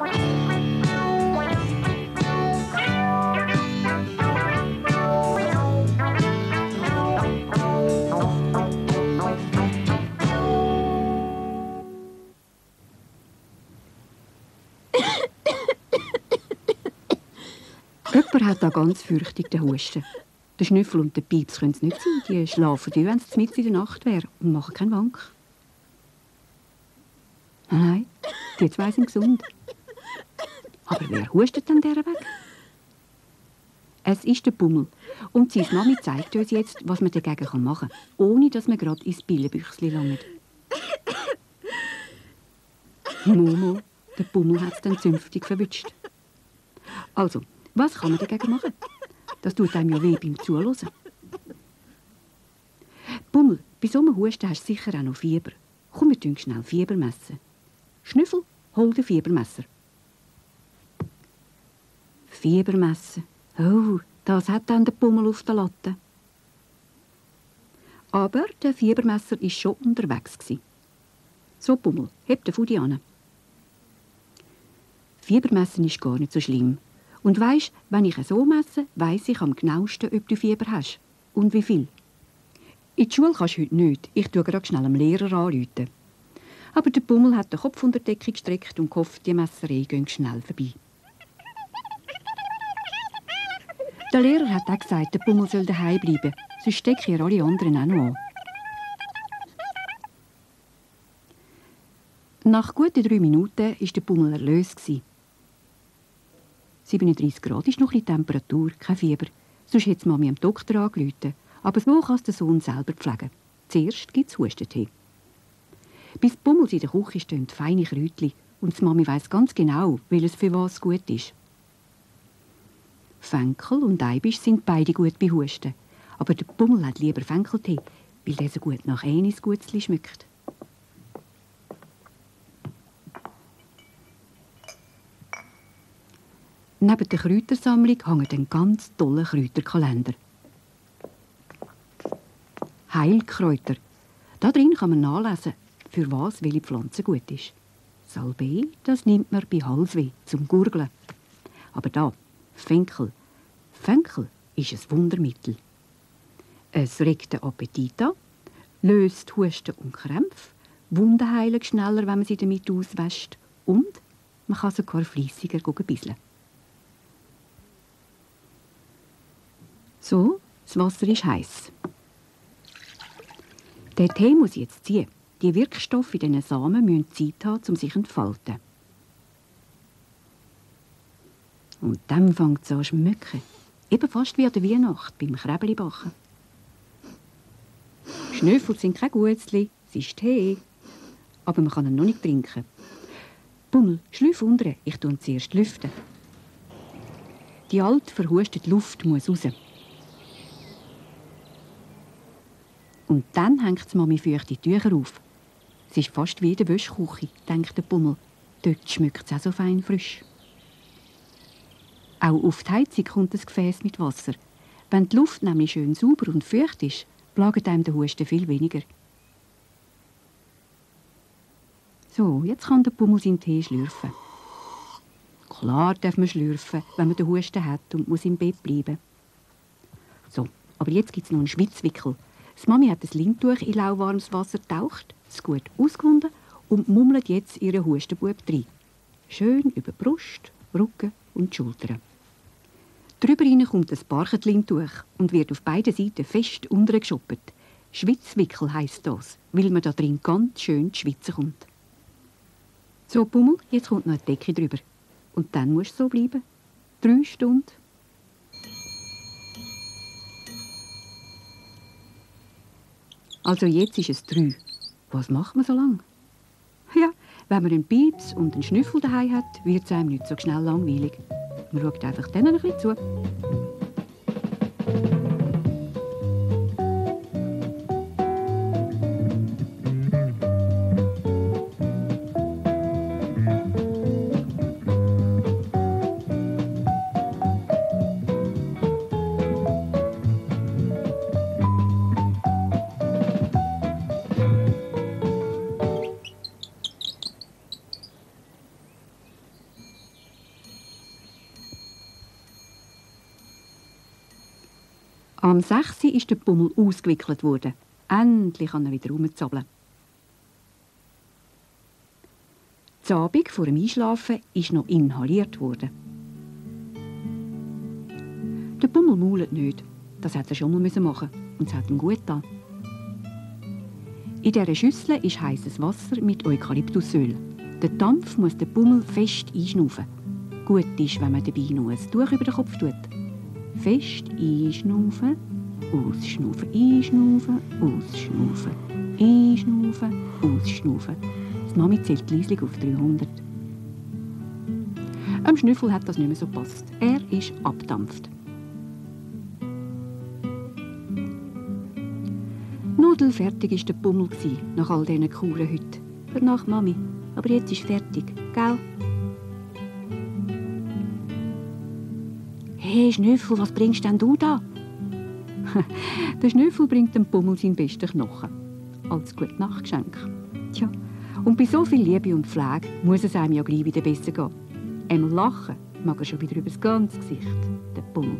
Jemand hat da ganz fürchtig den Husten. Der Schnüffel und der Pieps können es nicht sein. Die schlafen wie wenn es mitten in der Nacht wäre und machen keinen Wank. Nein, die zwei sind gesund. Aber wer hustet denn dieser weg? Es ist der Pummel. Und seine Mami zeigt uns jetzt, was man dagegen machen kann, ohne dass man gerade ins Billenbüchsli langt. Momo, der Pummel hat es dann zünftig verwünscht. Also, was kann man dagegen machen? Das tut einem ja weh beim Zuhören. Pummel, bei so einem Husten hast du sicher auch noch Fieber. Komm, wir tun schnell Fieber messen. Schnüffel, hol den Fiebermesser. Fiebermessen. Oh, das hat dann der Pummel auf der Latte. Aber der Fiebermesser war schon unterwegs. So, Pummel, heb den Fudi an. Fiebermessen ist gar nicht so schlimm. Und weisst, wenn ich so messe, weiss ich am genauesten, ob du Fieber hast. Und wie viel. In die Schule kannst du heute nicht. Ich tue gerade schnell dem Lehrer anrufen. Aber der Pummel hat den Kopf unter die Decke gestreckt und gehofft, die Messerei gehen schnell vorbei. Der Lehrer hat auch gesagt, der Pummel soll daheim bleiben, sonst stecken ihr alle anderen auch noch an. Nach guten 3 Minuten war der Pummel erlöst. 37 Grad ist noch ein bisschen Temperatur, kein Fieber. Sonst hätte die Mami am Doktor angerufen. Aber so kann es der Sohn selber pflegen. Zuerst gibt es Hustentee. Bis Pummels in der Küche stehen feine Kräutchen und die Mami weiss ganz genau, welches für was gut ist. Fenkel und Eibisch sind beide gut bei Husten. Aber der Pummel hat lieber Fenkeltee, weil der so gut nach Anisgutzli schmeckt. Neben der Kräutersammlung hängt ein ganz toller Kräuterkalender. Heilkräuter. Da drin kann man nachlesen, für was welche Pflanze gut ist. Salbei, das nimmt man bei Halsweh zum Gurgeln. Aber da, Fenkel. Fenkel ist ein Wundermittel. Es regt den Appetit an, löst Husten und Krämpfe, Wunden heilen schneller, wenn man sie damit auswäscht und man kann sogar fleissiger bisseln. So, das Wasser ist heiß. Der Tee muss jetzt ziehen. Die Wirkstoffe in diesen Samen müssen Zeit haben, um sich zu entfalten. Und dann fängt es an zu schmecken. Eben fast wie an der Weihnacht beim Kräbelibacken. Schnüffel sind kein Gutzli, es ist Tee. Aber man kann ihn noch nicht trinken. Pummel, schlüpf unten, ich tue ihn zuerst lüften. Die alte, verhustete Luft muss raus. Und dann hängt die Mami feuchte Tücher auf. Es ist fast wie in der Wäschküche, denkt der Pummel. Dort schmeckt es auch so fein frisch. Auch auf die Heizung kommt ein Gefäß mit Wasser. Wenn die Luft nämlich schön sauber und feucht ist, plagt einem der Husten viel weniger. So, jetzt kann der Pummel seinen Tee schlürfen. Klar darf man schlürfen, wenn man den Husten hat und muss im Bett bleiben. So, aber jetzt gibt es noch einen Schwitzwickel. Die Mami hat das Lindtuch in lauwarmes Wasser getaucht, es gut ausgewunden und mummelt jetzt ihren Hustenbub rein. Schön über die Brust, Rücken und die Schultern. Drüber kommt ein Barchenlindtuch und wird auf beiden Seiten fest untergeschoppt. Schwitzwickel heisst das, weil man da drin ganz schön zu schwitzen kommt. So, Pummel, jetzt kommt noch eine Decke drüber. Und dann musst du so bleiben. 3 Stunden. Also jetzt ist es 3. Was macht man so lange? Ja, wenn man einen Pieps und einen Schnüffel daheim hat, wird es einem nicht so schnell langweilig. Man schaut einfach denen ein bisschen zu. Am 6. ist der Pummel ausgewickelt worden. Endlich kann er wieder rumzappeln. Zu Abend vor dem Einschlafen ist noch inhaliert worden. Der Pummel maulet nicht. Das hat er schon mal machen und es hat ihm gut getan. In dieser Schüssel ist heißes Wasser mit Eukalyptusöl. Der Dampf muss der Pummel fest einschnaufen. Gut ist, wenn man dabei noch ein Tuch über den Kopf tut. Fest einschnaufen, ausschnaufen, einschnaufen, ausschnaufen, einschnaufen, ausschnaufen. Die Mami zählt leislich auf 300. Am Schnüffel hat das nicht mehr so gepasst. Er ist abgedampft. Nudelfertig war der Pummel nach all diesen Kuren heute. Gute Nacht, Mami. Aber jetzt ist fertig, gell? Hey, Schnüffel, was bringst denn du da? Der Schnüffel bringt dem Pummel seinen besten Knochen. Als Gute-Nacht-Geschenk. Tja, und bei so viel Liebe und Pflege muss es einem ja gleich wieder besser gehen. Einmal lachen mag er schon wieder über das ganze Gesicht, der Pummel.